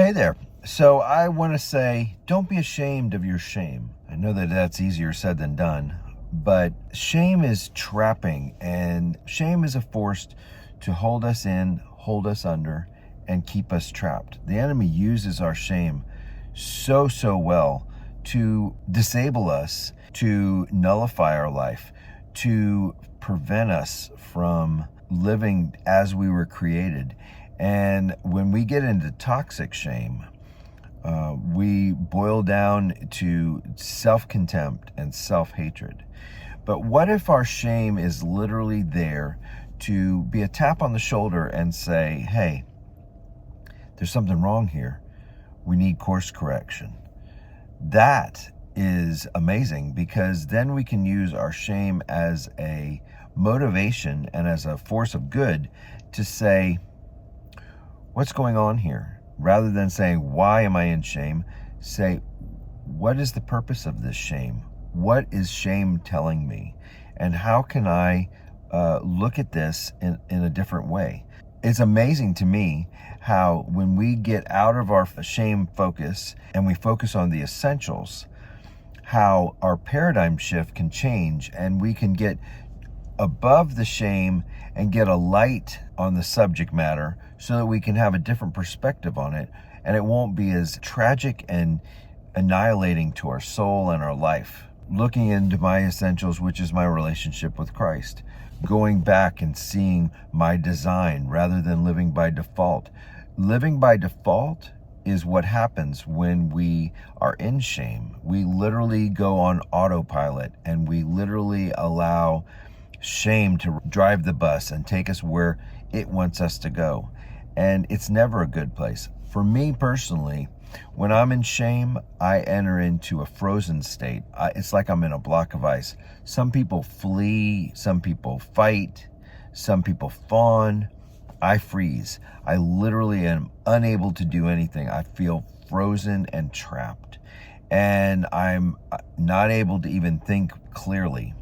hey there. So I want to say, don't be ashamed of your shame. I know that that's easier said than done, but shame is trapping, and shame is a force to hold us in, hold us under, and keep us trapped. The enemy uses our shame so well to disable us, to nullify our life, to prevent us from living as we were created. And when we get into toxic shame, we boil down to self-contempt and self-hatred. But what if our shame is literally there to be a tap on the shoulder and say, hey, there's something wrong here. We need course correction. That is amazing, because then we can use our shame as a motivation and as a force of good to say, what's going on here? Rather than saying, why am I in shame? Say, what is the purpose of this shame? What is shame telling me? And how can I look at this in a different way? It's amazing to me how when we get out of our shame focus and we focus on the essentials, how our paradigm shift can change, and we can get above the shame and get a light on the subject matter so that we can have a different perspective on it, and it won't be as tragic and annihilating to our soul and our life. Looking into my essentials, which is my relationship with Christ, going back and seeing my design rather than living by default. Living by default is what happens when we are in shame. We literally go on autopilot, and we literally allow shame to drive the bus and take us where it wants us to go. And it's never a good place. For me personally, when I'm in shame, I enter into a frozen state. It's like I'm in a block of ice. Some people flee, some people fight, some people fawn. I freeze. I literally am unable to do anything. I feel frozen and trapped, and I'm not able to even think clearly.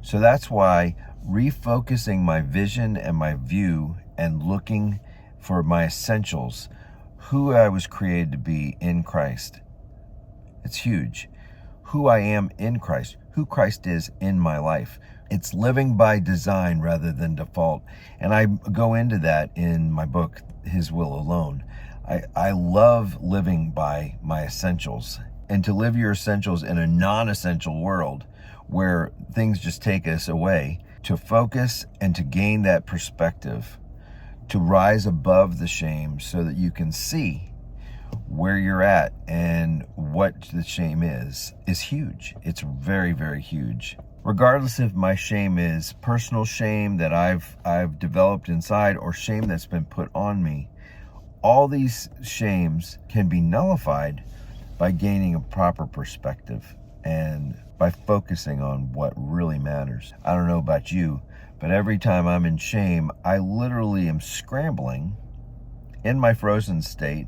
So that's why refocusing my vision and my view and looking for my essentials, who I was created to be in Christ, it's huge. Who I am in Christ, who Christ is in my life. It's living by design rather than default. And I go into that in my book, His Will Alone. I love living by my essentials. And to live your essentials in a non-essential world where things just take us away, to focus and to gain that perspective, to rise above the shame so that you can see where you're at and what the shame is huge. It's very, very huge. Regardless if my shame is personal shame that I've developed inside, or shame that's been put on me, all these shames can be nullified by gaining a proper perspective and by focusing on what really matters. I don't know about you, but every time I'm in shame, I literally am scrambling in my frozen state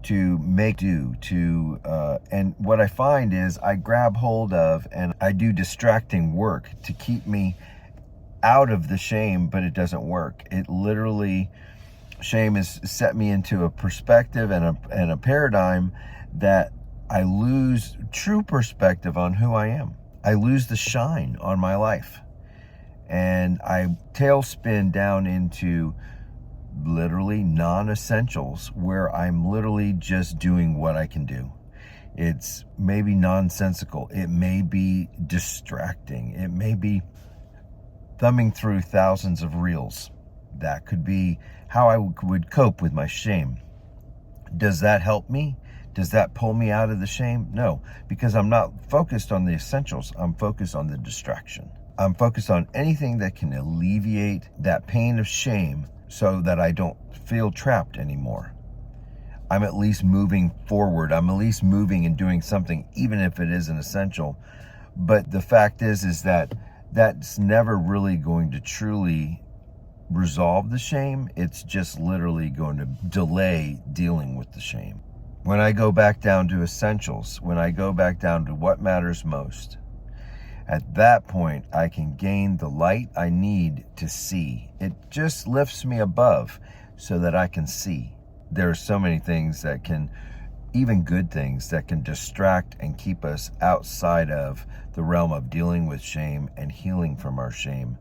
to make do, and what I find is I grab hold of and I do distracting work to keep me out of the shame, but it doesn't work. It literally, shame has set me into a perspective and a paradigm that I lose true perspective on who I am. I lose the shine on my life, and I tailspin down into literally non-essentials where I'm literally just doing what I can do. It's maybe nonsensical. It may be distracting. It may be thumbing through thousands of reels. That could be how I would cope with my shame. Does that help me? Does that pull me out of the shame? No, because I'm not focused on the essentials. I'm focused on the distraction. I'm focused on anything that can alleviate that pain of shame so that I don't feel trapped anymore. I'm at least moving forward. I'm at least moving and doing something, even if it isn't essential. But the fact is that that's never really going to truly resolve the shame. It's just literally going to delay dealing with the shame. When I go back down to essentials, when I go back down to what matters most, at that point, I can gain the light I need to see. It just lifts me above so that I can see. there are so many things that can, even good things that can distract and keep us outside of the realm of dealing with shame and healing from our shame.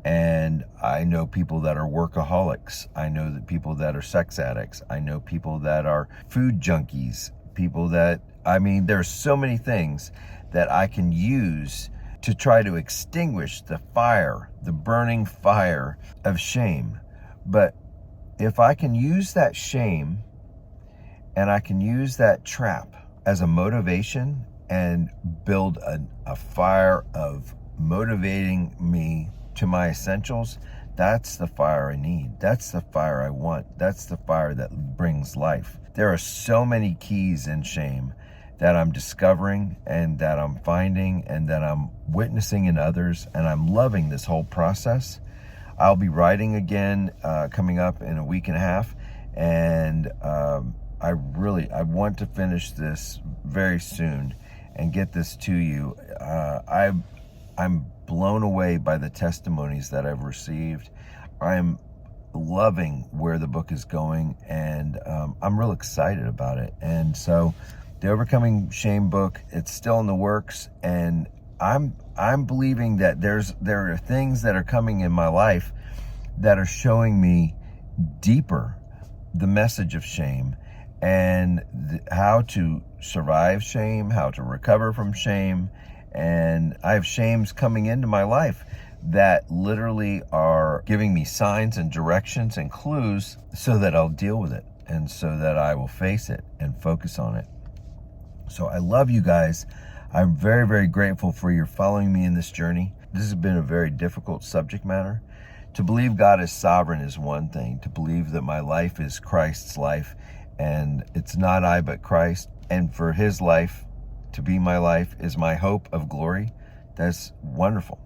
And I know people that are workaholics. I know that people that are sex addicts. I know people that are food junkies. People that, there's so many things that I can use to try to extinguish the fire, the burning fire of shame. But if I can use that shame and I can use that trap as a motivation and build a fire of motivating me to my essentials, that's the fire I need. That's the fire I want. That's the fire that brings life. There are so many keys in shame that I'm discovering and that I'm finding and that I'm witnessing in others, and I'm loving this whole process. I'll be writing again coming up in a week and a half, and I want to finish this very soon and get this to you. I'm blown away by the testimonies that I've received. I'm loving where the book is going, and I'm real excited about it. And so the Overcoming Shame book, it's still in the works, and I'm believing that there are things that are coming in my life that are showing me deeper the message of shame and how to survive shame, how to recover from shame. And I have shames coming into my life that literally are giving me signs and directions and clues so that I'll deal with it and so that I will face it and focus on it. So I love you guys. I'm very, very grateful for your following me in this journey. This has been a very difficult subject matter. To believe God is sovereign is one thing. To believe that my life is Christ's life and it's not I but Christ, and for his life to be my life is my hope of glory, that's wonderful.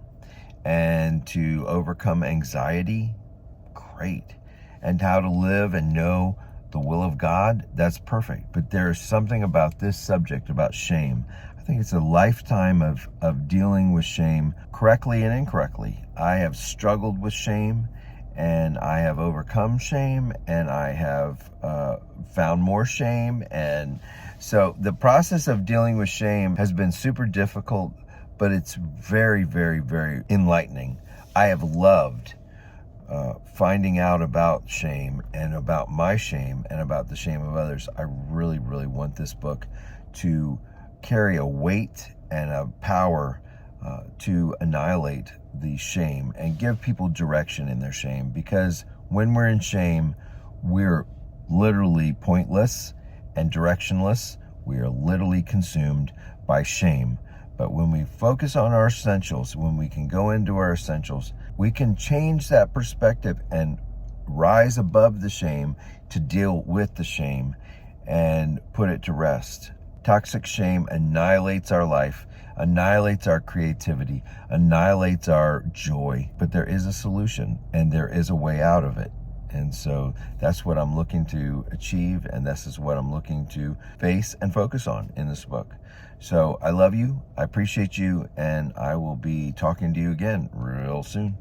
And to overcome anxiety, great. And how to live and know the will of God, that's perfect. But there's something about this subject, about shame. I think it's a lifetime of dealing with shame correctly and incorrectly. I have struggled with shame, and I have overcome shame, and I have found more shame. And so the process of dealing with shame has been super difficult, but it's very, very, very enlightening. I have loved finding out about shame and about my shame and about the shame of others. I really, really want this book to carry a weight and a power to annihilate the shame and give people direction in their shame. Because when we're in shame, we're literally pointless and directionless. We are literally consumed by shame. But when we focus on our essentials, when we can go into our essentials, we can change that perspective and rise above the shame to deal with the shame and put it to rest. Toxic shame annihilates our life, annihilates our creativity, annihilates our joy. But there is a solution and there is a way out of it. And so that's what I'm looking to achieve, and this is what I'm looking to face and focus on in this book. So I love you, I appreciate you, and I will be talking to you again real soon.